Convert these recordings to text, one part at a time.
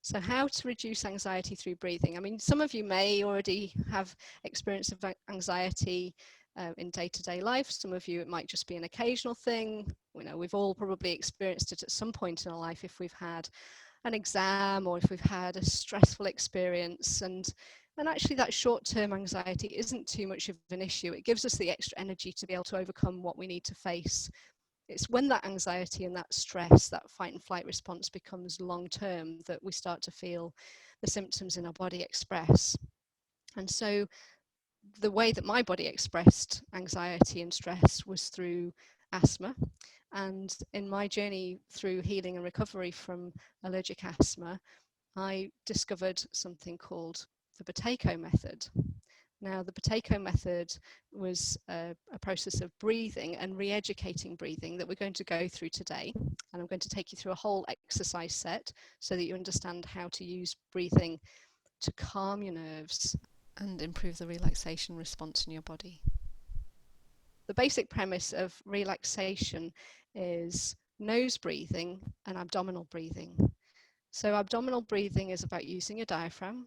So how to reduce anxiety through breathing? I mean, some of you may already have experience of anxiety in day-to-day life. Some of you, it might just be an occasional thing. You know, we've all probably experienced it at some point in our life if we've had an exam or if we've had a stressful experience. And actually that short-term anxiety isn't too much of an issue. It gives us the extra energy to be able to overcome what we need to face. It's when that anxiety and that stress, that fight and flight response becomes long-term that we start to feel the symptoms in our body express. And so the way that my body expressed anxiety and stress was through asthma. And in my journey through healing and recovery from allergic asthma, I discovered something called the Buteyko method. Now, the Buteyko method was a process of breathing and re-educating breathing that we're going to go through today. And I'm going to take you through a whole exercise set so that you understand how to use breathing to calm your nerves and improve the relaxation response in your body. The basic premise of relaxation is nose breathing and abdominal breathing. So abdominal breathing is about using your diaphragm,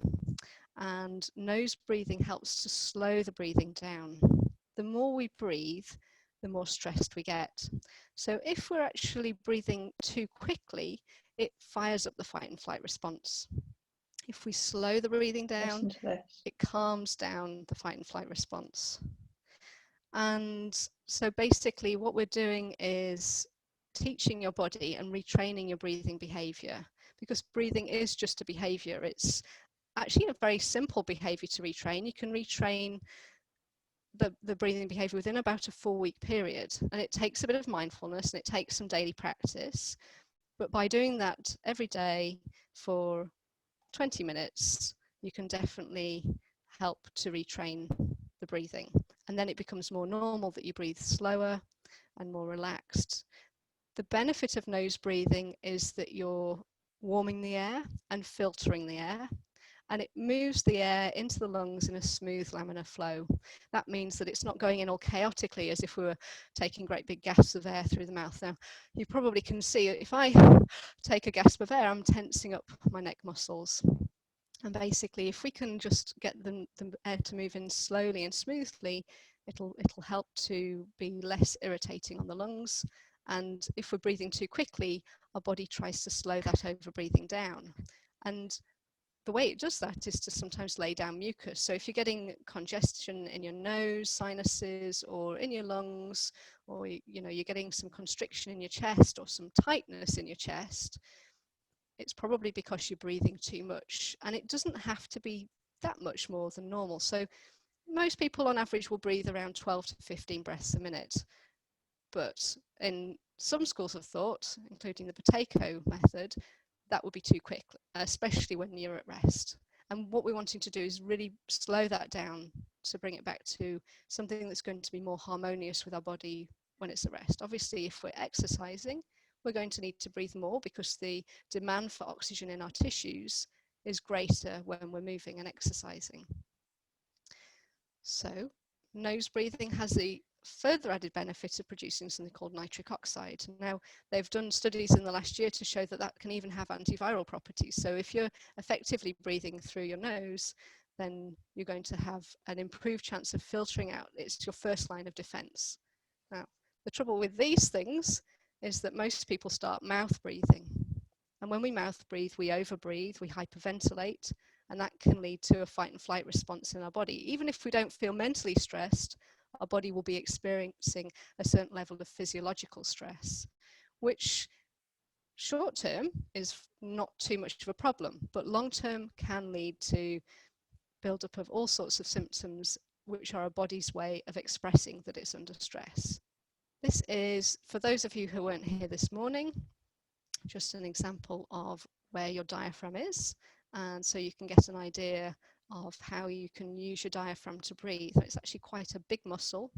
and nose breathing helps to slow the breathing down. The more we breathe, the more stressed we get. So if we're actually breathing too quickly, it fires up the fight and flight response. If we slow the breathing down, it calms down the fight and flight response. And so basically what we're doing is teaching your body and retraining your breathing behavior, because breathing is just a behavior. It's actually a very simple behavior to retrain. You can retrain the breathing behavior within about a 4-week period, and it takes a bit of mindfulness and it takes some daily practice. But by doing that every day for 20 minutes, you can definitely help to retrain the breathing. And then it becomes more normal that you breathe slower and more relaxed. The benefit of nose breathing is that you're warming the air and filtering the air, and it moves the air into the lungs in a smooth laminar flow. That means that it's not going in all chaotically as if we were taking great big gasps of air through the mouth. Now, you probably can see if I take a gasp of air, I'm tensing up my neck muscles. And basically, if we can just get the air to move in slowly and smoothly, it'll help to be less irritating on the lungs. And if we're breathing too quickly, our body tries to slow that over breathing down. And the way it does that is to sometimes lay down mucus. So if you're getting congestion in your nose, sinuses, or in your lungs, or you're getting some constriction in your chest or some tightness in your chest, it's probably because you're breathing too much. And it doesn't have to be that much more than normal. So most people on average will breathe around 12 to 15 breaths a minute. But in some schools of thought, including the Buteyko method, that would be too quick, especially when you're at rest. And what we're wanting to do is really slow that down to bring it back to something that's going to be more harmonious with our body when it's at rest. Obviously, if we're exercising, we're going to need to breathe more because the demand for oxygen in our tissues is greater when we're moving and exercising. So nose breathing has the further added benefit of producing something called nitric oxide. Now, they've done studies in the last year to show that that can even have antiviral properties. So if you're effectively breathing through your nose, then you're going to have an improved chance of filtering out. It's your first line of defense. Now, the trouble with these things is that most people start mouth breathing. And when we mouth breathe, we overbreathe, we hyperventilate, and that can lead to a fight and flight response in our body. Even if we don't feel mentally stressed, our body will be experiencing a certain level of physiological stress, which short term is not too much of a problem, but long term can lead to buildup of all sorts of symptoms, which are our body's way of expressing that it's under stress. This is, for those of you who weren't here this morning, just an example of where your diaphragm is, and so you can get an idea of how you can use your diaphragm to breathe. It's actually quite a big muscle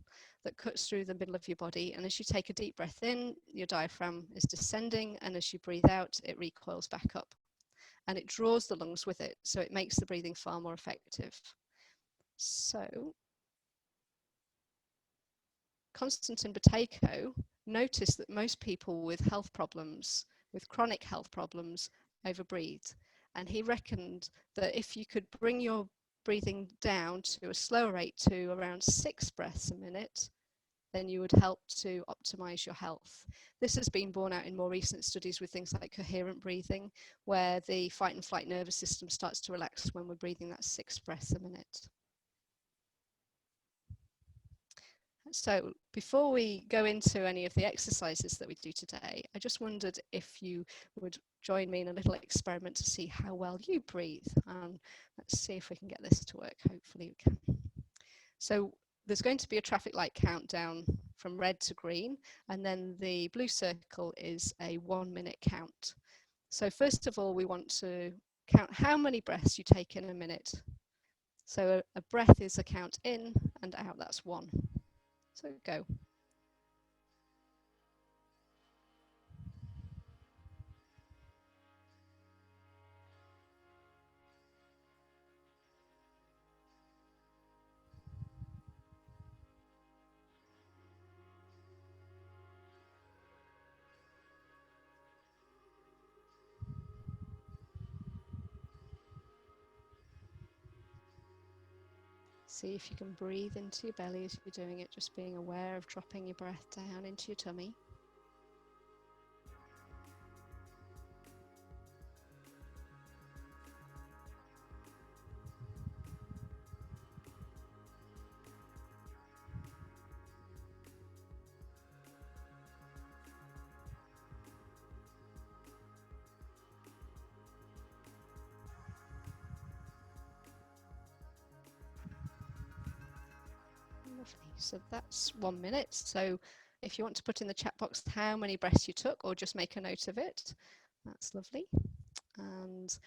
that cuts through the middle of your body, and as you take a deep breath in, your diaphragm is descending, and as you breathe out, it recoils back up, and it draws the lungs with it, so it makes the breathing far more effective. So Konstantin Buteyko noticed that most people with health problems, with chronic health problems, overbreathe. And he reckoned that if you could bring your breathing down to a slower rate to around 6 breaths a minute, then you would help to optimize your health. This has been borne out in more recent studies with things like coherent breathing, where the fight and flight nervous system starts to relax when we're breathing that 6 breaths a minute. So before we go into any of the exercises that we do today, I just wondered if you would join me in a little experiment to see how well you breathe. Let's see if we can get this to work. Hopefully we can. So there's going to be a traffic light countdown from red to green, and then the blue circle is a 1-minute count. So first of all, we want to count how many breaths you take in a minute. So a breath is a count in and out, that's 1. So go. See if you can breathe into your belly as you're doing it, just being aware of dropping your breath down into your tummy. Lovely. So that's 1 minute. So if you want to put in the chat box how many breaths you took, or just make a note of it, that's lovely. And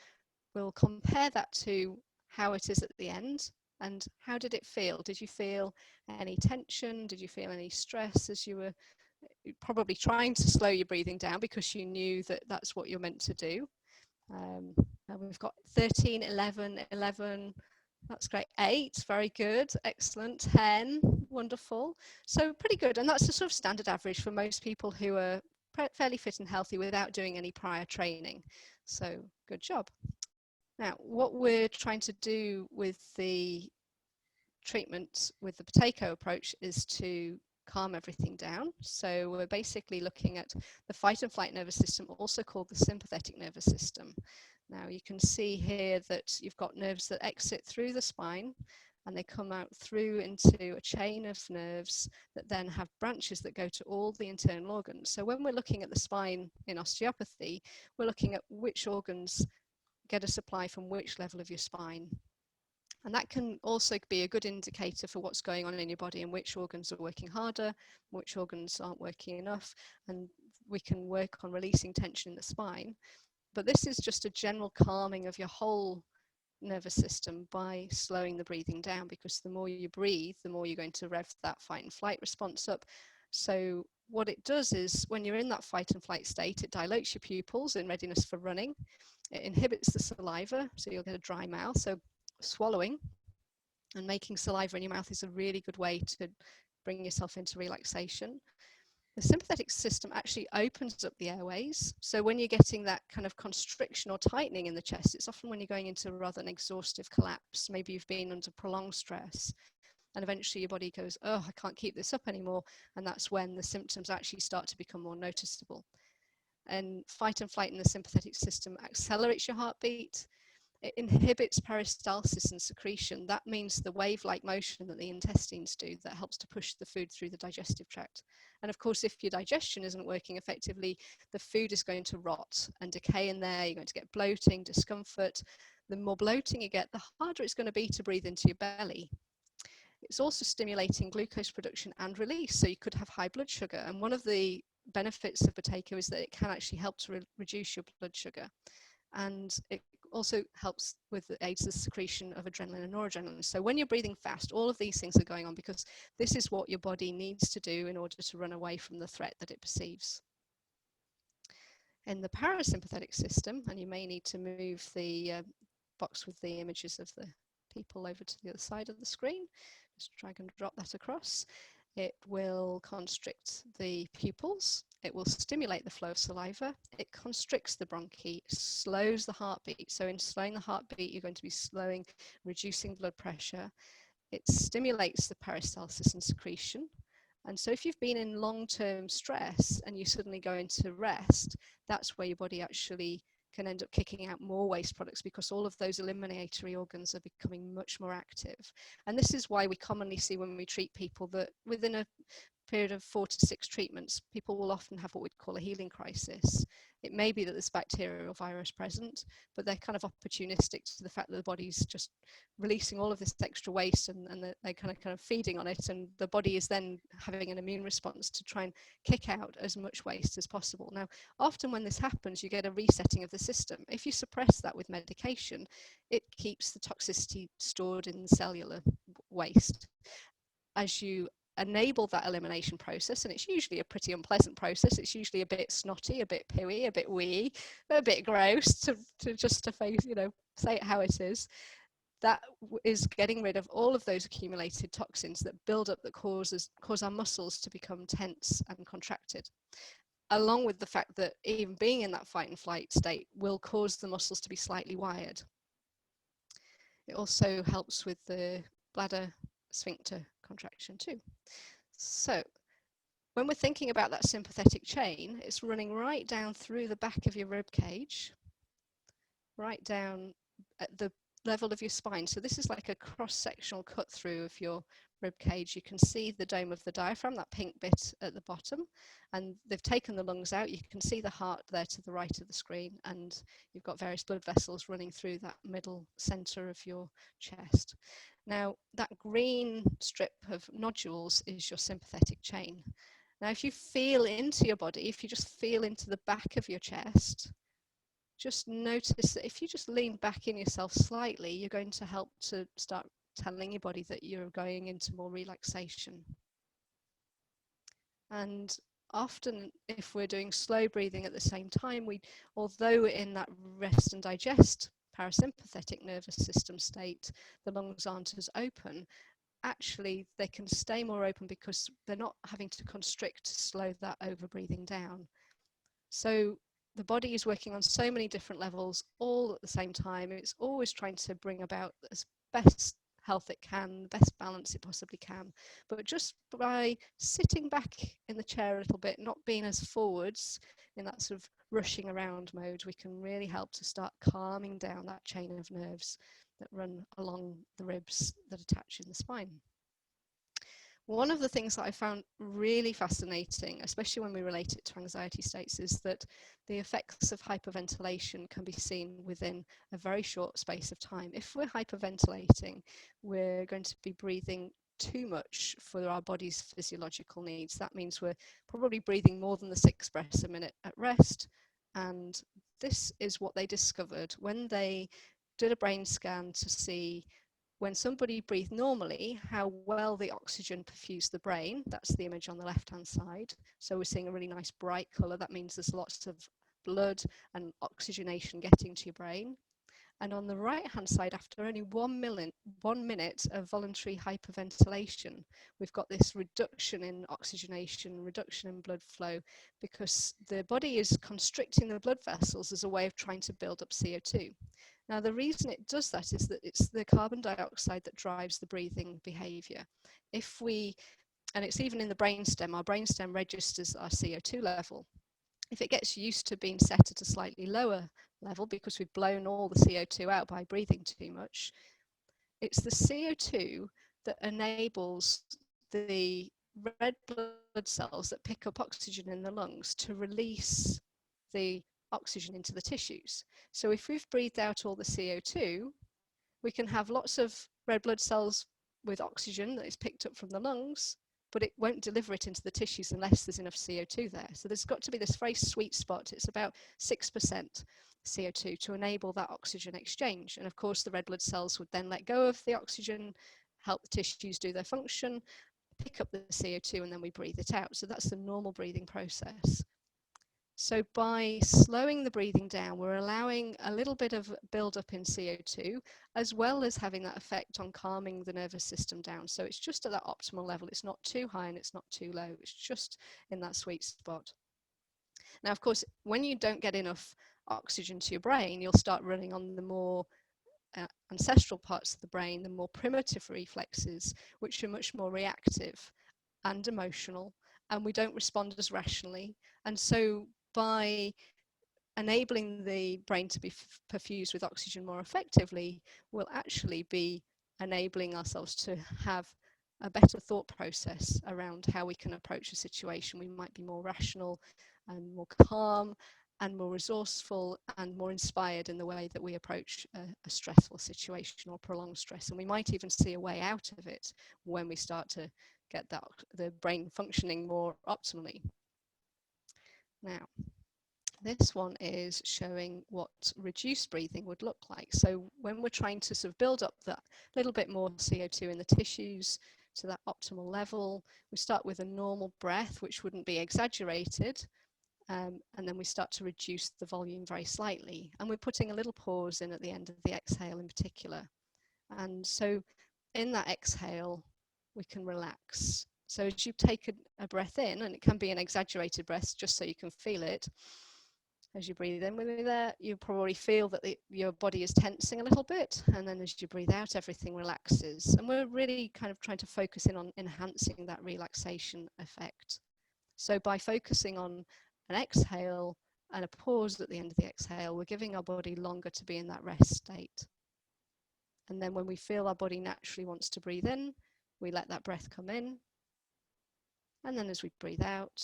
we'll compare that to how it is at the end. And how did it feel? Did you feel any tension? Did you feel any stress as you were probably trying to slow your breathing down because you knew that that's what you're meant to do? And we've got 13, 11, 11. That's great. 8, very good, excellent. 10, wonderful. So pretty good, and that's the sort of standard average for most people who are fairly fit and healthy without doing any prior training. So good job. Now, what we're trying to do with the treatment with the Buteyko approach is to calm everything down. So we're basically looking at the fight and flight nervous system, also called the sympathetic nervous system. Now you can see here that you've got nerves that exit through the spine and they come out through into a chain of nerves that then have branches that go to all the internal organs. So when we're looking at the spine in osteopathy, we're looking at which organs get a supply from which level of your spine. And that can also be a good indicator for what's going on in your body and which organs are working harder, which organs aren't working enough, and we can work on releasing tension in the spine. But this is just a general calming of your whole nervous system by slowing the breathing down, because the more you breathe, the more you're going to rev that fight and flight response up. So what it does is when you're in that fight and flight state, it dilates your pupils in readiness for running. It inhibits the saliva, so you'll get a dry mouth. So swallowing and making saliva in your mouth is a really good way to bring yourself into relaxation. The sympathetic system actually opens up the airways. So when you're getting that kind of constriction or tightening in the chest, it's often when you're going into rather an exhaustive collapse. Maybe you've been under prolonged stress and eventually your body goes, oh, I can't keep this up anymore. And that's when the symptoms actually start to become more noticeable. And fight and flight in the sympathetic system accelerates your heartbeat. It inhibits peristalsis and secretion. That means the wave-like motion that the intestines do that helps to push the food through the digestive tract. And of course, if your digestion isn't working effectively, the food is going to rot and decay in there. You're going to get bloating, discomfort. The more bloating you get, the harder it's going to be to breathe into your belly. It's also stimulating glucose production and release. So you could have high blood sugar. And one of the benefits of Buteyko is that it can actually help to reduce your blood sugar. And it also helps with the aids the secretion of adrenaline and noradrenaline. So when you're breathing fast, all of these things are going on because this is what your body needs to do in order to run away from the threat that it perceives. In the parasympathetic system, and you may need to move the box with the images of the people over to the other side of the screen, just drag and drop that across. It will constrict the pupils it will stimulate the flow of saliva. It constricts the bronchi, slows the heartbeat. So in slowing the heartbeat, you're going to be slowing, reducing blood pressure. It stimulates the peristalsis and secretion. And so if you've been in long-term stress and you suddenly go into rest, that's where your body actually can end up kicking out more waste products, because all of those eliminatory organs are becoming much more active. And this is why we commonly see when we treat people that within a period of 4 to 6 treatments, people will often have what we'd call a healing crisis. It may be that there's bacteria or virus present, but they're kind of opportunistic to the fact that the body's just releasing all of this extra waste, and they're kind of feeding on it, and the body is then having an immune response to try and kick out as much waste as possible. Now, often when this happens, you get a resetting of the system. If you suppress that with medication, it keeps the toxicity stored in cellular waste. As you enable that elimination process, and it's usually a pretty unpleasant process, it's usually a bit snotty, a bit pooey, a bit wee, a bit gross, to just to face, say it how it is. That is getting rid of all of those accumulated toxins that build up, that cause our muscles to become tense and contracted, along with the fact that even being in that fight and flight state will cause the muscles to be slightly wired. It also helps with the bladder sphincter contraction too. So when we're thinking about that sympathetic chain, it's running right down through the back of your rib cage, right down at the level of your spine. So this is like a cross-sectional cut through of your rib cage. You can see the dome of the diaphragm, that pink bit at the bottom, and they've taken the lungs out. You can see the heart there to the right of the screen, and you've got various blood vessels running through that middle center of your chest. Now, that green strip of nodules is your sympathetic chain. Now, if you feel into your body, if you just feel into the back of your chest, just notice that if you just lean back in yourself slightly, you're going to help to start telling your body that you're going into more relaxation. And often, if we're doing slow breathing at the same time, although in that rest and digest parasympathetic nervous system state, the lungs aren't as open, actually they can stay more open because they're not having to constrict to slow that over breathing down. So the body is working on so many different levels all at the same time. It's always trying to bring about as best health it can, the best balance it possibly can. But just by sitting back in the chair a little bit, not being as forwards in that sort of rushing around mode, we can really help to start calming down that chain of nerves that run along the ribs that attach in the spine. One of the things that I found really fascinating, especially when we relate it to anxiety states, is that the effects of hyperventilation can be seen within a very short space of time. If we're hyperventilating, we're going to be breathing too much for our body's physiological needs. That means we're probably breathing more than the 6 breaths a minute at rest. And this is what they discovered when they did a brain scan to see, when somebody breathed normally, how well the oxygen perfused the brain. That's the image on the left-hand side. So we're seeing a really nice bright color. That means there's lots of blood and oxygenation getting to your brain. And on the right-hand side, after only 1 minute of voluntary hyperventilation, we've got this reduction in oxygenation, reduction in blood flow, because the body is constricting the blood vessels as a way of trying to build up CO2. Now, the reason it does that is that it's the carbon dioxide that drives the breathing behavior. And it's even in the brainstem, our brainstem registers our CO2 level. If it gets used to being set at a slightly lower level because we've blown all the CO2 out by breathing too much, it's the CO2 that enables the red blood cells that pick up oxygen in the lungs to release the oxygen into the tissues. So if we've breathed out all the CO2, we can have lots of red blood cells with oxygen that is picked up from the lungs, but it won't deliver it into the tissues unless there's enough CO2 there. So there's got to be this very sweet spot. It's about 6% CO2 to enable that oxygen exchange. And of course, the red blood cells would then let go of the oxygen, help the tissues do their function, pick up the CO2, and then we breathe it out. So that's the normal breathing process. So by slowing the breathing down, we're allowing a little bit of buildup in CO2, as well as having that effect on calming the nervous system down. So it's just at that optimal level. It's not too high and it's not too low. It's just in that sweet spot. Now, of course, when you don't get enough oxygen to your brain, you'll start running on the more ancestral parts of the brain, the more primitive reflexes, which are much more reactive and emotional, and we don't respond as rationally. And so by enabling the brain to be perfused with oxygen more effectively, will actually be enabling ourselves to have a better thought process around how we can approach a situation. We might be more rational and more calm and more resourceful and more inspired in the way that we approach a stressful situation or prolonged stress. And we might even see a way out of it when we start to get the brain functioning more optimally. Now, this one is showing what reduced breathing would look like. So when we're trying to sort of build up that little bit more CO2 in the tissues to that optimal level, we start with a normal breath, which wouldn't be exaggerated, and then we start to reduce the volume very slightly. And we're putting a little pause in at the end of the exhale in particular. And so in that exhale, we can relax. So as you take a breath in, and it can be an exaggerated breath just so you can feel it, as you breathe in with me there, you probably feel that your body is tensing a little bit, and then as you breathe out, everything relaxes. And we're really kind of trying to focus in on enhancing that relaxation effect. So by focusing on an exhale and a pause at the end of the exhale, we're giving our body longer to be in that rest state. And then when we feel our body naturally wants to breathe in, we let that breath come in. And then as we breathe out,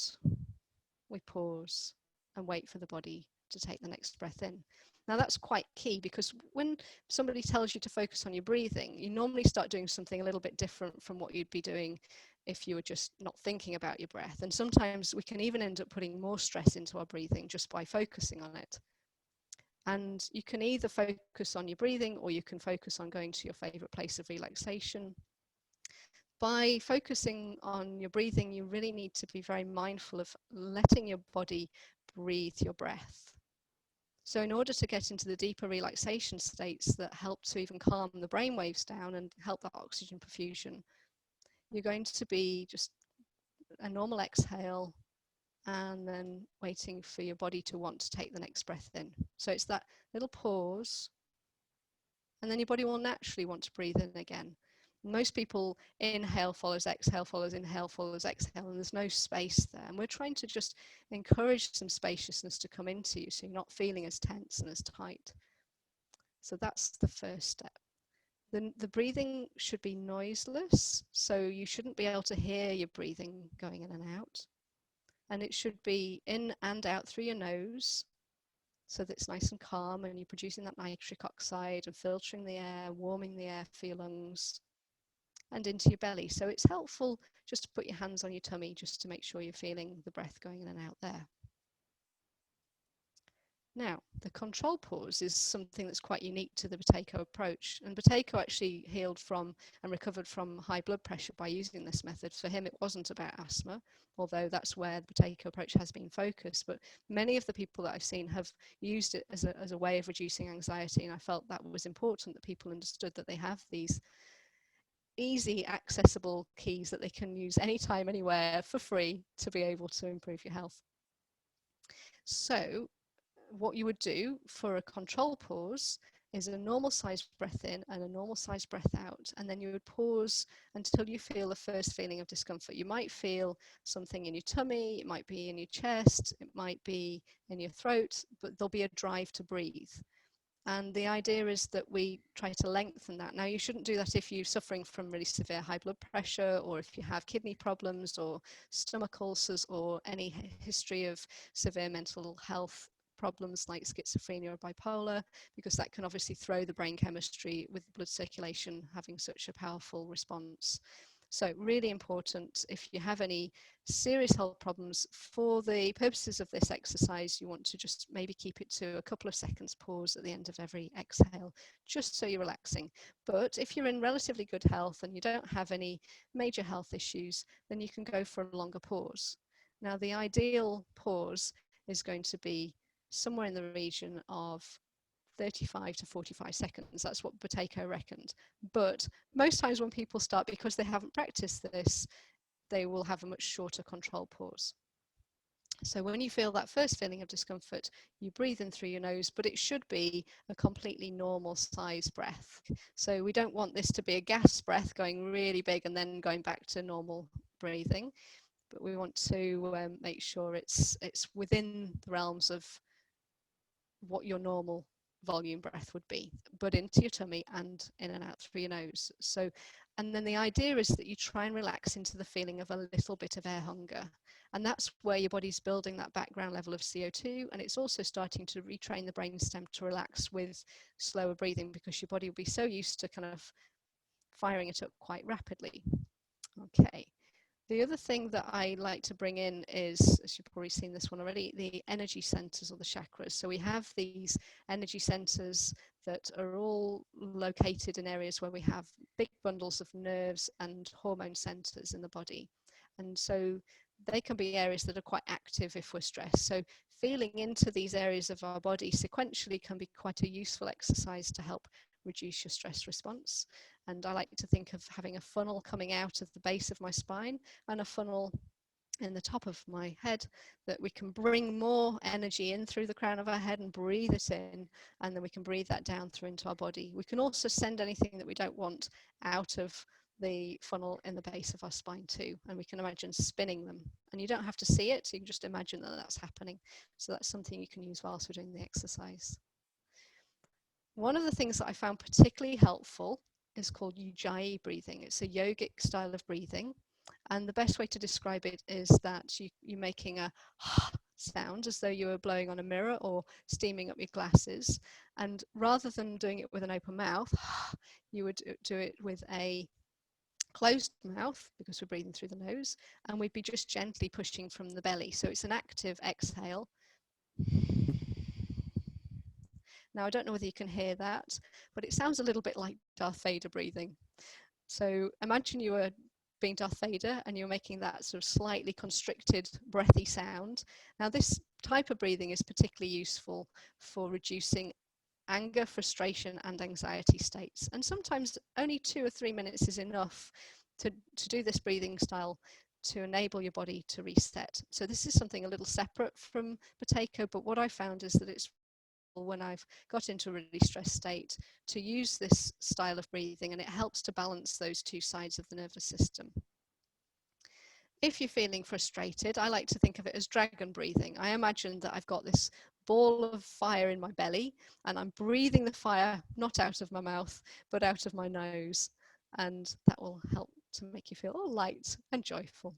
we pause and wait for the body to take the next breath in. Now that's quite key, because when somebody tells you to focus on your breathing, you normally start doing something a little bit different from what you'd be doing if you were just not thinking about your breath. And sometimes we can even end up putting more stress into our breathing just by focusing on it. And you can either focus on your breathing, or you can focus on going to your favorite place of relaxation. By focusing on your breathing, you really need to be very mindful of letting your body breathe your breath. So in order to get into the deeper relaxation states that help to even calm the brain waves down and help that oxygen perfusion, you're going to be just a normal exhale and then waiting for your body to want to take the next breath in. So it's that little pause, and then your body will naturally want to breathe in again. Most people inhale follows exhale follows inhale follows exhale, and there's no space there. And we're trying to just encourage some spaciousness to come into you, so you're not feeling as tense and as tight. So that's the first step. The breathing should be noiseless, so you shouldn't be able to hear your breathing going in and out. And it should be in and out through your nose, so that it's nice and calm, and you're producing that nitric oxide and filtering the air, warming the air for your lungs, and into your belly. So it's helpful just to put your hands on your tummy just to make sure you're feeling the breath going in and out there. Now, the control pause is something that's quite unique to the Buteyko approach. And Buteyko actually healed from and recovered from high blood pressure by using this method. For him, it wasn't about asthma, although that's where the Buteyko approach has been focused. But many of the people that I've seen have used it as a way of reducing anxiety. And I felt that was important, that people understood that they have these easy, accessible keys that they can use anytime, anywhere, for free, to be able to improve your health. So what you would do for a control pause is a normal sized breath in and a normal sized breath out, and then you would pause until you feel the first feeling of discomfort. You might feel something in your tummy, it might be in your chest, it might be in your throat, but there'll be a drive to breathe. And the idea is that we try to lengthen that. Now, you shouldn't do that if you're suffering from really severe high blood pressure, or if you have kidney problems or stomach ulcers, or any history of severe mental health problems like schizophrenia or bipolar, because that can obviously throw the brain chemistry with blood circulation having such a powerful response. So really important, if you have any serious health problems, for the purposes of this exercise, you want to just maybe keep it to a couple of seconds pause at the end of every exhale, just so you're relaxing. But if you're in relatively good health and you don't have any major health issues, then you can go for a longer pause. Now, the ideal pause is going to be somewhere in the region of 35 to 45 seconds. That's what Buteyko reckoned. But most times when people start, because they haven't practiced this, they will have a much shorter control pause. So when you feel that first feeling of discomfort, you breathe in through your nose, but it should be a completely normal size breath. So we don't want this to be a gas breath going really big and then going back to normal breathing, but we want to make sure it's within the realms of what your normal volume breath would be, but into your tummy and in and out through your nose. So, and then the idea is that you try and relax into the feeling of a little bit of air hunger. And that's where your body's building that background level of CO2. And it's also starting to retrain the brainstem to relax with slower breathing, because your body will be so used to kind of firing it up quite rapidly. Okay. The other thing that I like to bring in is, as you've probably seen this one already, the energy centers or the chakras. So we have these energy centers that are all located in areas where we have big bundles of nerves and hormone centers in the body. And so they can be areas that are quite active if we're stressed. So feeling into these areas of our body sequentially can be quite a useful exercise to help reduce your stress response. And I like to think of having a funnel coming out of the base of my spine and a funnel in the top of my head, that we can bring more energy in through the crown of our head and breathe it in, and then we can breathe that down through into our body. We can also send anything that we don't want out of the funnel in the base of our spine too, and we can imagine spinning them, and you don't have to see it, you can just imagine that that's happening. So that's something you can use whilst we're doing the exercise. One of the things that I found particularly helpful is called Ujjayi breathing. It's a yogic style of breathing. And the best way to describe it is that you're making a sound as though you were blowing on a mirror or steaming up your glasses. And rather than doing it with an open mouth, you would do it with a closed mouth, because we're breathing through the nose, and we'd be just gently pushing from the belly. So it's an active exhale. Now, I don't know whether you can hear that, but it sounds a little bit like Darth Vader breathing. So imagine you were being Darth Vader and you're making that sort of slightly constricted, breathy sound. Now, this type of breathing is particularly useful for reducing anger, frustration, and anxiety states. And sometimes only 2 or 3 minutes is enough to do this breathing style to enable your body to reset. So this is something a little separate from Buteyko, but what I found is that it's when I've got into a really stressed state to use this style of breathing, and it helps to balance those two sides of the nervous system. If you're feeling frustrated, I like to think of it as dragon breathing. I imagine that I've got this ball of fire in my belly and I'm breathing the fire not out of my mouth but out of my nose, and that will help to make you feel all light and joyful.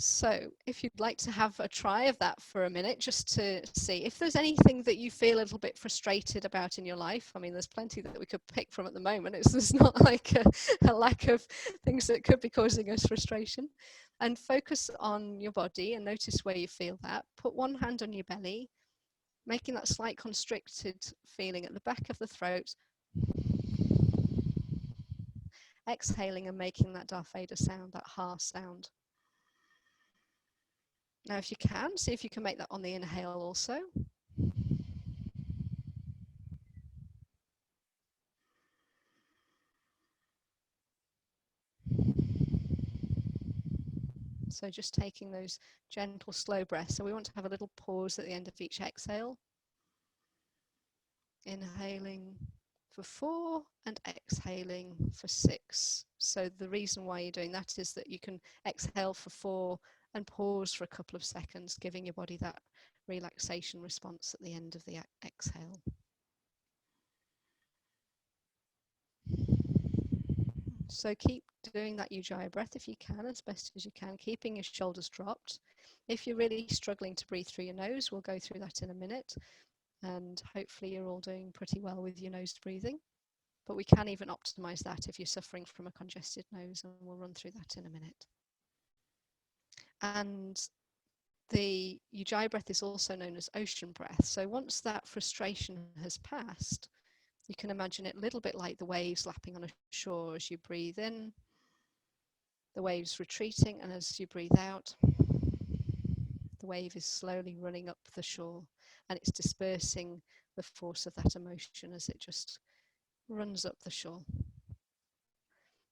So if you'd like to have a try of that for a minute, just to see if there's anything that you feel a little bit frustrated about in your life. I mean, there's plenty that we could pick from at the moment. It's not like a lack of things that could be causing us frustration. And focus on your body and notice where you feel that. Put one hand on your belly, making that slight constricted feeling at the back of the throat. Exhaling and making that Darth Vader sound, that ha sound. Now, if you can, see if you can make that on the inhale also. So just taking those gentle, slow breaths. So we want to have a little pause at the end of each exhale. Inhaling for 4 and exhaling for 6. So the reason why you're doing that is that you can exhale for 4 and pause for a couple of seconds, giving your body that relaxation response at the end of the exhale. So keep doing that Ujjayi breath if you can, as best as you can, keeping your shoulders dropped. If you're really struggling to breathe through your nose, we'll go through that in a minute. And hopefully you're all doing pretty well with your nose breathing. But we can even optimize that if you're suffering from a congested nose, and we'll run through that in a minute. And the Ujjayi breath is also known as ocean breath. So once that frustration has passed, you can imagine it a little bit like the waves lapping on a shore. As you breathe in, the waves retreating, and as you breathe out, the wave is slowly running up the shore, and it's dispersing the force of that emotion as it just runs up the shore.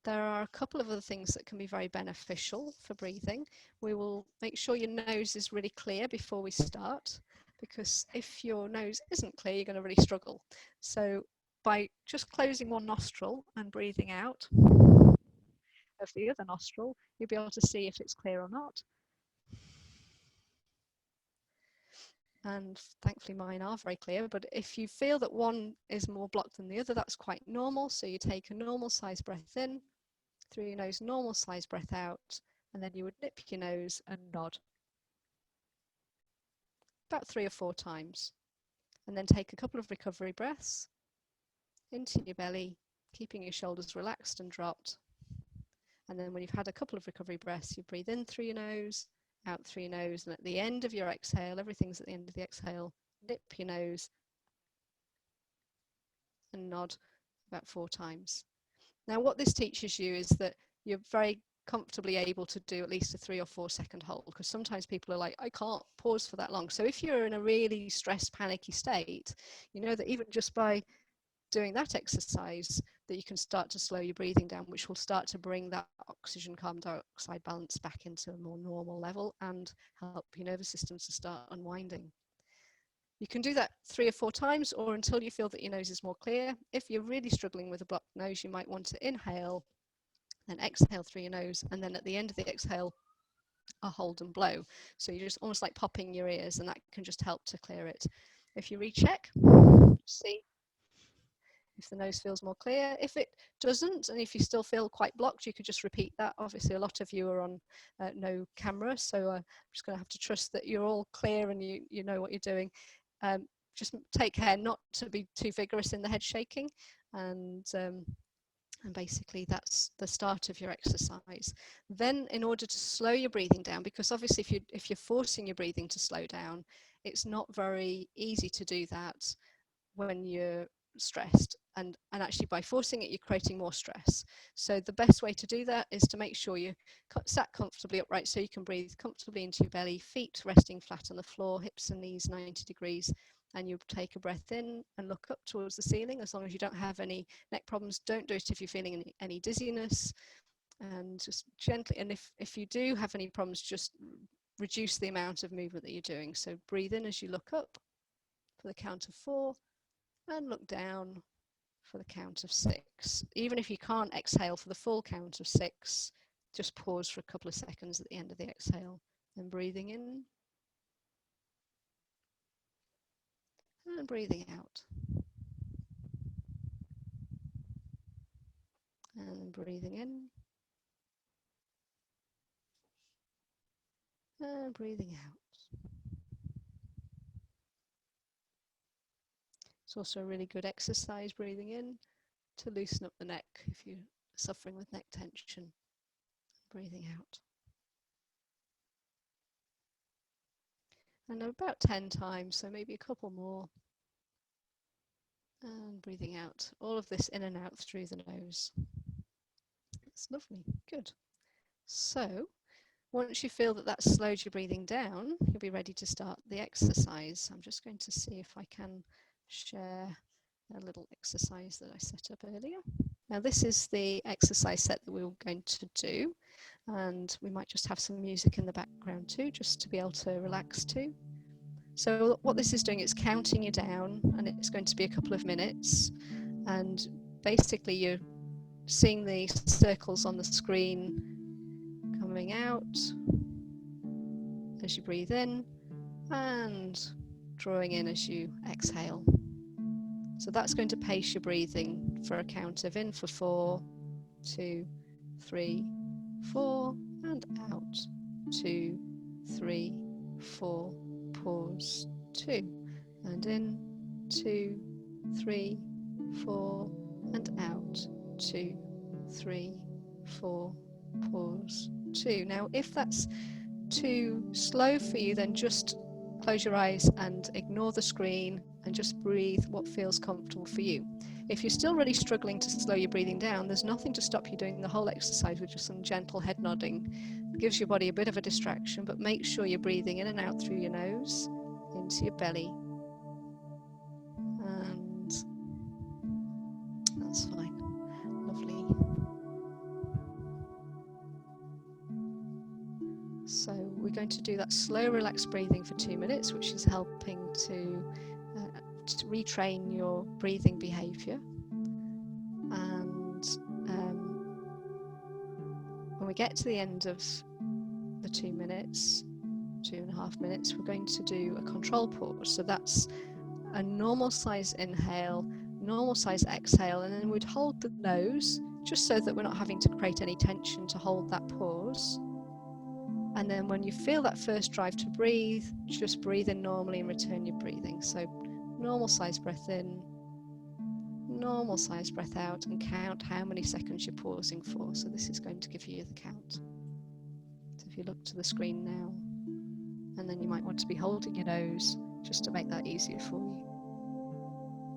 There are a couple of other things that can be very beneficial for breathing. We will make sure your nose is really clear before we start, because if your nose isn't clear, you're going to really struggle. So by just closing one nostril and breathing out of the other nostril, you'll be able to see if it's clear or not. And thankfully mine are very clear, but if you feel that one is more blocked than the other, that's quite normal. So you take a normal size breath in through your nose, normal size breath out, and then you would nip your nose and nod about 3 or 4 times, and then take a couple of recovery breaths into your belly, keeping your shoulders relaxed and dropped. And then when you've had a couple of recovery breaths, you breathe in through your nose, out through your nose, and at the end of your exhale, everything's at the end of the exhale, nip your nose and nod about 4 times. Now what this teaches you is that you're very comfortably able to do at least a 3 or 4 second hold, because sometimes people are like, I can't pause for that long. So if you're in a really stressed, panicky state, you know that even just by doing that exercise, that you can start to slow your breathing down, which will start to bring that oxygen carbon dioxide balance back into a more normal level and help your nervous system to start unwinding. You can do that 3 or 4 times, or until you feel that your nose is more clear. If you're really struggling with a blocked nose, you might want to inhale, then exhale through your nose, and then at the end of the exhale, a hold and blow. So you're just almost like popping your ears, and that can just help to clear it. If you recheck, see if the nose feels more clear. If it doesn't, and if you still feel quite blocked, you could just repeat that. Obviously, a lot of you are on no camera, so I'm just going to have to trust that you're all clear and you know what you're doing. Just take care not to be too vigorous in the head shaking, and basically that's the start of your exercise. Then in order to slow your breathing down, because obviously if you're forcing your breathing to slow down, it's not very easy to do that when you're stressed, and actually by forcing it, you're creating more stress. So the best way to do that is to make sure you sat comfortably upright, so you can breathe comfortably into your belly, feet resting flat on the floor, hips and knees 90 degrees, and you take a breath in and look up towards the ceiling. As long as you don't have any neck problems, don't do it if you're feeling any dizziness, and just gently, and if you do have any problems, just reduce the amount of movement that you're doing. So breathe in as you look up for the count of 4, and look down for the count of 6. Even if you can't exhale for the full count of 6, just pause for a couple of seconds at the end of the exhale, and breathing in and breathing out, and breathing in and breathing out. It's also a really good exercise, breathing in, to loosen up the neck if you're suffering with neck tension. Breathing out. And about 10 times, so maybe a couple more. And breathing out. All of this in and out through the nose. That's lovely. Good. So once you feel that that's slowed your breathing down, you'll be ready to start the exercise. I'm just going to see if I can share a little exercise that I set up earlier. Now this is the exercise set that we were going to do, and we might just have some music in the background too, just to be able to relax to. So what this is doing is counting you down, and it's going to be a couple of minutes, and basically you're seeing the circles on the screen coming out as you breathe in and drawing in as you exhale. So that's going to pace your breathing for a count of in for 4, 2, 3, 4, and out 2, 3, 4, pause 2, and in 2, 3, 4, and out 2, 3, 4, pause 2. Now if that's too slow for you, then just close your eyes and ignore the screen and just breathe what feels comfortable for you. If you're still really struggling to slow your breathing down, there's nothing to stop you doing the whole exercise with just some gentle head nodding. It gives your body a bit of a distraction, but make sure you're breathing in and out through your nose, into your belly, and that's fine. Lovely. going to do that slow, relaxed breathing for 2 minutes, which is helping to retrain your breathing behavior. And when we get to the end of the 2 minutes, 2.5 minutes, we're going to do a control pause. So that's a normal size inhale, normal size exhale, and then we'd hold the nose just so that we're not having to create any tension to hold that pause. And then when you feel that first drive to breathe, just breathe in normally and return your breathing. So normal size breath in, normal size breath out, and count how many seconds you're pausing for. So this is going to give you the count. So if you look to the screen now, and then you might want to be holding your nose just to make that easier for you.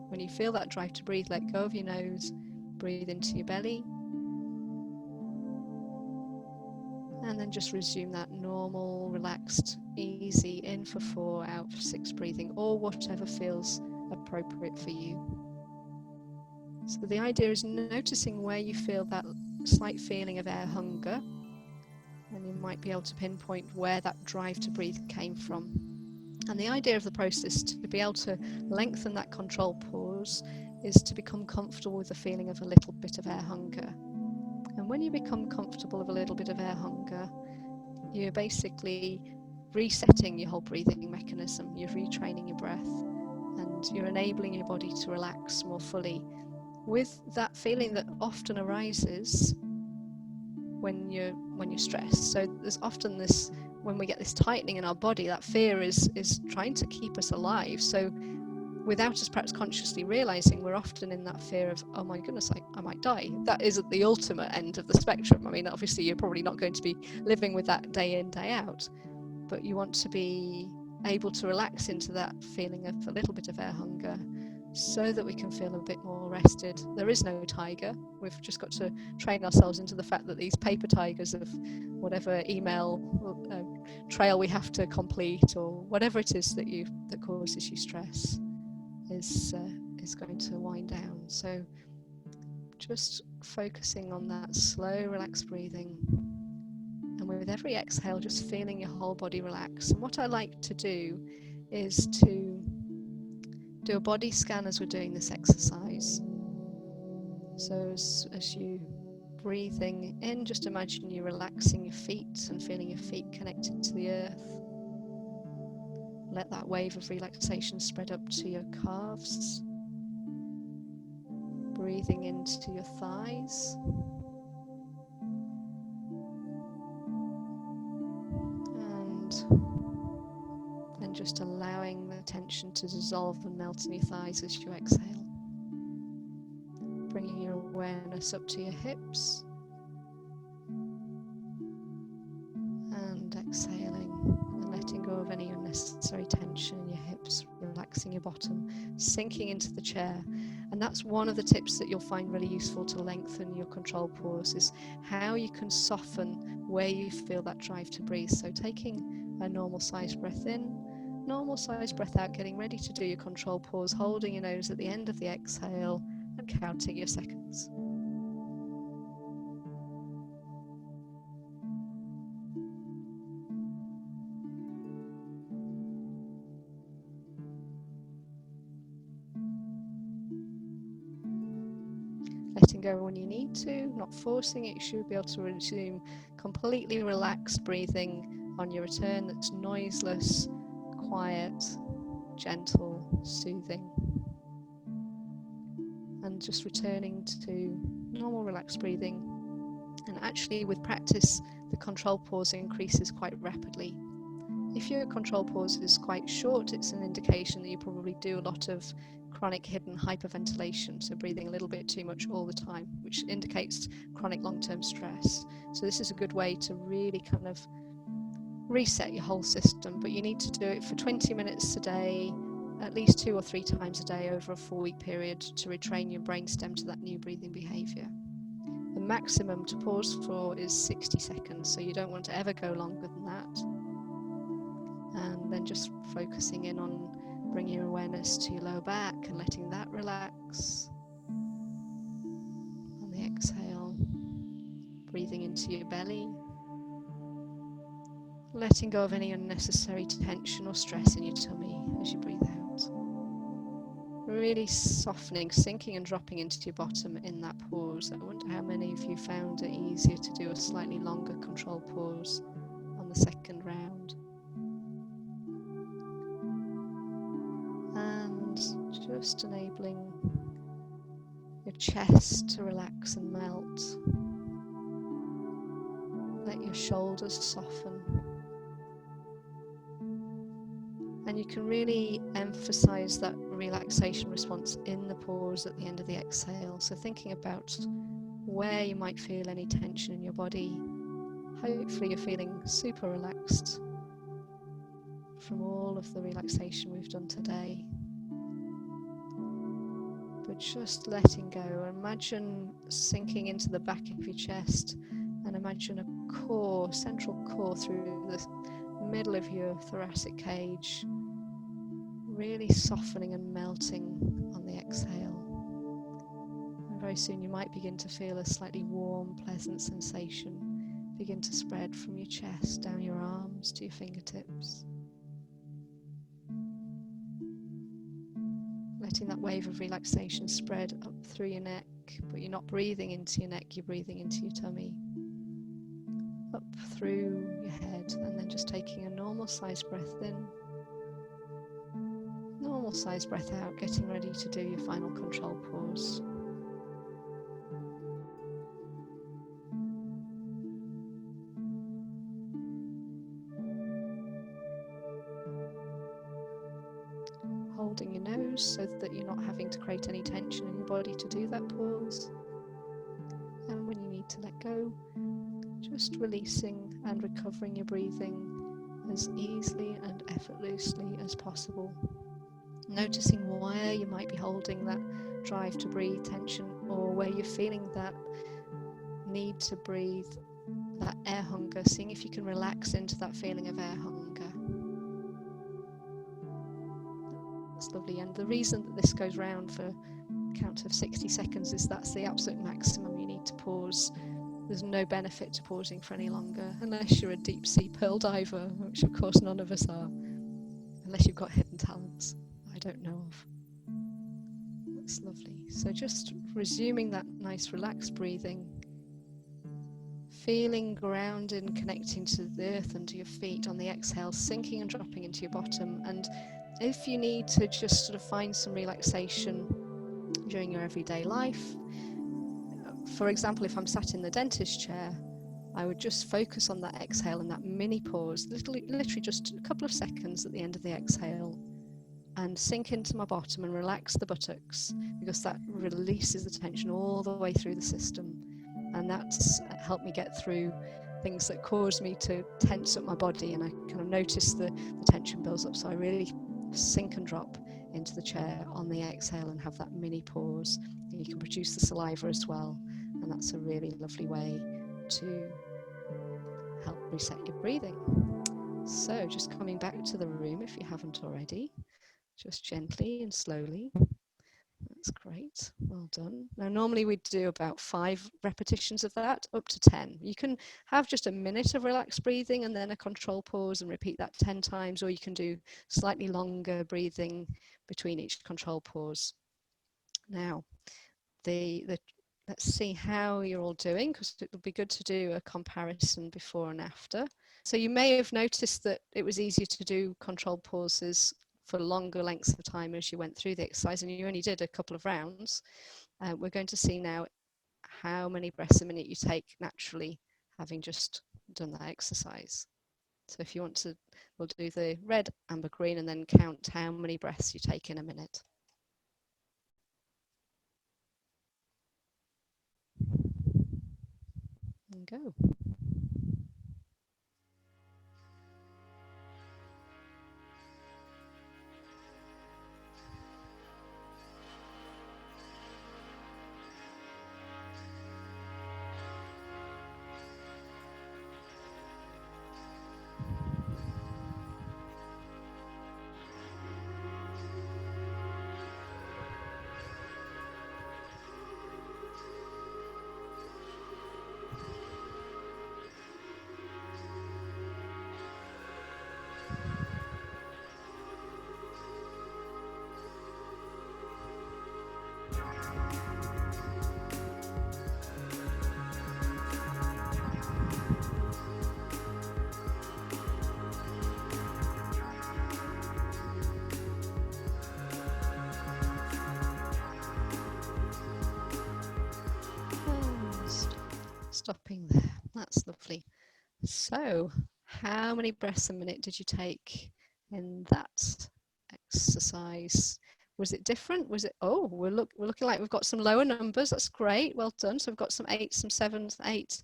When you feel that drive to breathe, let go of your nose, breathe into your belly, and then just resume that normal, relaxed, easy, in for 4, out for 6 breathing, or whatever feels appropriate for you. So the idea is noticing where you feel that slight feeling of air hunger, and you might be able to pinpoint where that drive to breathe came from. And the idea of the process to be able to lengthen that control pause is to become comfortable with the feeling of a little bit of air hunger. And when you become comfortable with a little bit of air hunger, you're basically resetting your whole breathing mechanism. You're retraining your breath, and you're enabling your body to relax more fully with that feeling that often arises when you're stressed. So there's often this, when we get this tightening in our body, that fear is trying to keep us alive. So without us perhaps consciously realizing, we're often in that fear of, oh my goodness, I might die. That is at the ultimate end of the spectrum. I mean, obviously you're probably not going to be living with that day in, day out, but you want to be able to relax into that feeling of a little bit of air hunger so that we can feel a bit more rested. There is no tiger. We've just got to train ourselves into the fact that these paper tigers of whatever email trail we have to complete, or whatever it is that causes you stress, is going to wind down. So just focusing on that slow, relaxed breathing, and with every exhale just feeling your whole body relax. And what I like to do is to do a body scan as we're doing this exercise. So as you breathing in, just imagine you relaxing your feet and feeling your feet connected to the earth. Let that wave of relaxation spread up to your calves. Breathing into your thighs. And just allowing the tension to dissolve and melt in your thighs as you exhale. Bringing your awareness up to your hips. And exhaling and letting go of any unnecessary tension in your hips, relaxing your bottom, sinking into the chair. And that's one of the tips that you'll find really useful to lengthen your control pause, is how you can soften where you feel that drive to breathe. So taking a normal sized breath in, normal sized breath out, getting ready to do your control pause, holding your nose at the end of the exhale and counting your seconds. Letting go when you need to, not forcing it. You should be able to resume completely relaxed breathing on your return that's noiseless, quiet, gentle, soothing. And just returning to normal relaxed breathing. And actually with practice, the control pause increases quite rapidly. If your control pause is quite short, it's an indication that you probably do a lot of chronic hidden hyperventilation, so breathing a little bit too much all the time, which indicates chronic long-term stress. So this is a good way to really kind of reset your whole system, but you need to do it for 20 minutes a day, at least 2 or 3 times a day over a 4-week period to retrain your brainstem to that new breathing behavior. The maximum to pause for is 60 seconds, so you don't want to ever go longer than that. And then just focusing in on bringing your awareness to your lower back and letting that relax. On the exhale, breathing into your belly. letting go of any unnecessary tension or stress in your tummy as you breathe out. Really softening, sinking and dropping into your bottom in that pause. I wonder how many of you found it easier to do a slightly longer control pause on the second round. And just enabling your chest to relax and melt. Let your shoulders soften. And you can really emphasize that relaxation response in the pause at the end of the exhale. So thinking about where you might feel any tension in your body. Hopefully you're feeling super relaxed from all of the relaxation we've done today. But just letting go. Imagine sinking into the back of your chest and imagine a core, central core through the middle of your thoracic cage, really softening and melting on the exhale. And very soon you might begin to feel a slightly warm, pleasant sensation begin to spread from your chest down your arms to your fingertips. Letting that wave of relaxation spread up through your neck, but you're not breathing into your neck, you're breathing into your tummy. Up through your head, and then just taking a normal sized breath in. Normal sized breath out, getting ready to do your final control pause. Holding your nose so that you're not having to create any tension in your body to do that pause. And when you need to let go, just releasing and recovering your breathing as easily and effortlessly as possible. Noticing where you might be holding that drive to breathe tension, or where you're feeling that need to breathe, that air hunger, seeing if you can relax into that feeling of air hunger. That's lovely. And the reason that this goes round for a count of 60 seconds is that's the absolute maximum you need to pause. There's no benefit to pausing for any longer, unless you're a deep sea pearl diver, which of course none of us are, unless you've got hidden talents I don't know of. That's lovely. So just resuming that nice relaxed breathing, feeling grounded and connecting to the earth under your feet on the exhale, sinking and dropping into your bottom. And if you need to just sort of find some relaxation during your everyday life, for example, if I'm sat in the dentist chair, I would just focus on that exhale and that mini pause, literally just a couple of seconds at the end of the exhale, and sink into my bottom and relax the buttocks, because that releases the tension all the way through the system. And that's helped me get through things that caused me to tense up my body, and I kind of notice the tension builds up. So I really sink and drop into the chair on the exhale and have that mini pause. And you can produce the saliva as well, and that's a really lovely way to help reset your breathing. So just coming back to the room, if you haven't already, just gently and slowly. That's great, well done. Now normally we do about 5 repetitions of that, up to 10. You can have just a minute of relaxed breathing and then a control pause and repeat that 10 times, or you can do slightly longer breathing between each control pause. Now, let's see how you're all doing, because it would be good to do a comparison before and after. So you may have noticed that it was easier to do control pauses for longer lengths of time as you went through the exercise, and you only did a couple of rounds. We're going to see now how many breaths a minute you take naturally, having just done that exercise. So if you want to, we'll do the red, amber, green, and then count how many breaths you take in a minute. And go. stopping there. That's lovely. So how many breaths a minute did you take in that exercise? Was it different? Was it, oh, we're looking like we've got some lower numbers. That's great. Well done. So we've got some 8s, some 7s, 8s,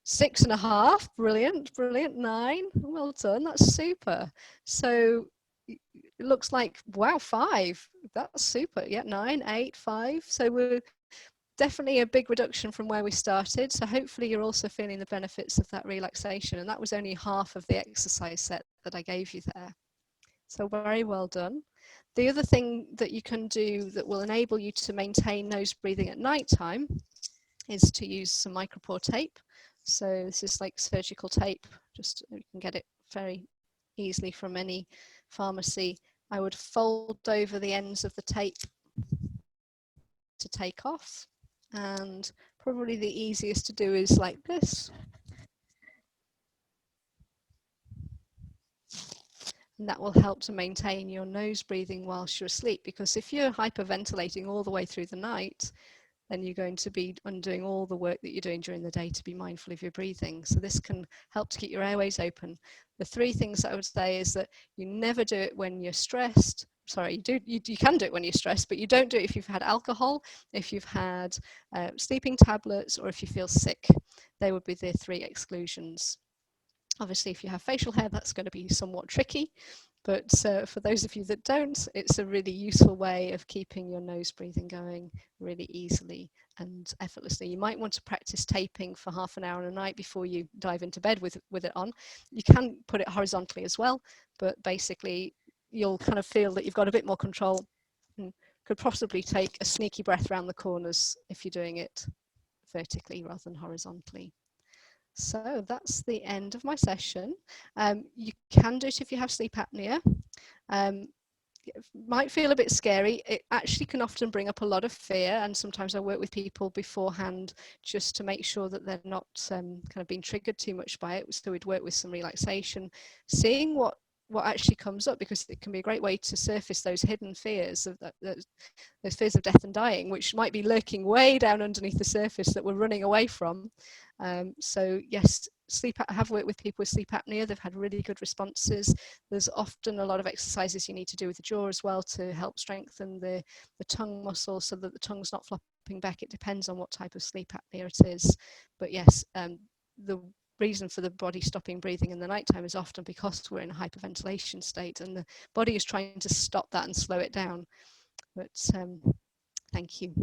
6.5. Brilliant, brilliant. 9. Well done. That's super. So it looks like, wow, 5. That's super. Yeah, 9, 8, 5. So we're definitely a big reduction from where we started. So hopefully you're also feeling the benefits of that relaxation. And that was only half of the exercise set that I gave you there. So very well done. The other thing that you can do that will enable you to maintain nose breathing at night time is to use some micropore tape. So this is like surgical tape, just you can get it very easily from any pharmacy. I would fold over the ends of the tape to take off, and probably the easiest to do is like this. And that will help to maintain your nose breathing whilst you're asleep, because if you're hyperventilating all the way through the night, then you're going to be undoing all the work that you're doing during the day to be mindful of your breathing. So this can help to keep your airways open. The 3 things that I would say is that you never do it when you're stressed. Sorry, you can do it when you're stressed, but you don't do it if you've had alcohol, if you've had sleeping tablets, or if you feel sick. They would be the 3 exclusions. Obviously, if you have facial hair, that's going to be somewhat tricky. But for those of you that don't, it's a really useful way of keeping your nose breathing going really easily and effortlessly. You might want to practice taping for half an hour a night before you dive into bed with it on. You can put it horizontally as well, but basically you'll kind of feel that you've got a bit more control and could possibly take a sneaky breath around the corners if you're doing it vertically rather than horizontally. So that's the end of my session. You can do it if you have sleep apnea. It might feel a bit scary. It actually can often bring up a lot of fear, and sometimes I work with people beforehand just to make sure that they're not kind of being triggered too much by it. So we'd work with some relaxation, seeing what actually comes up, because it can be a great way to surface those hidden fears of those fears of death and dying, which might be lurking way down underneath the surface that we're running away from. So yes, I have worked with people with sleep apnea. They've had really good responses. There's often a lot of exercises you need to do with the jaw as well to help strengthen the tongue muscle so that the tongue's not flopping back. It depends on what type of sleep apnea it is. But yes, the reason for the body stopping breathing in the nighttime is often because we're in a hyperventilation state, and the body is trying to stop that and slow it down. But thank you.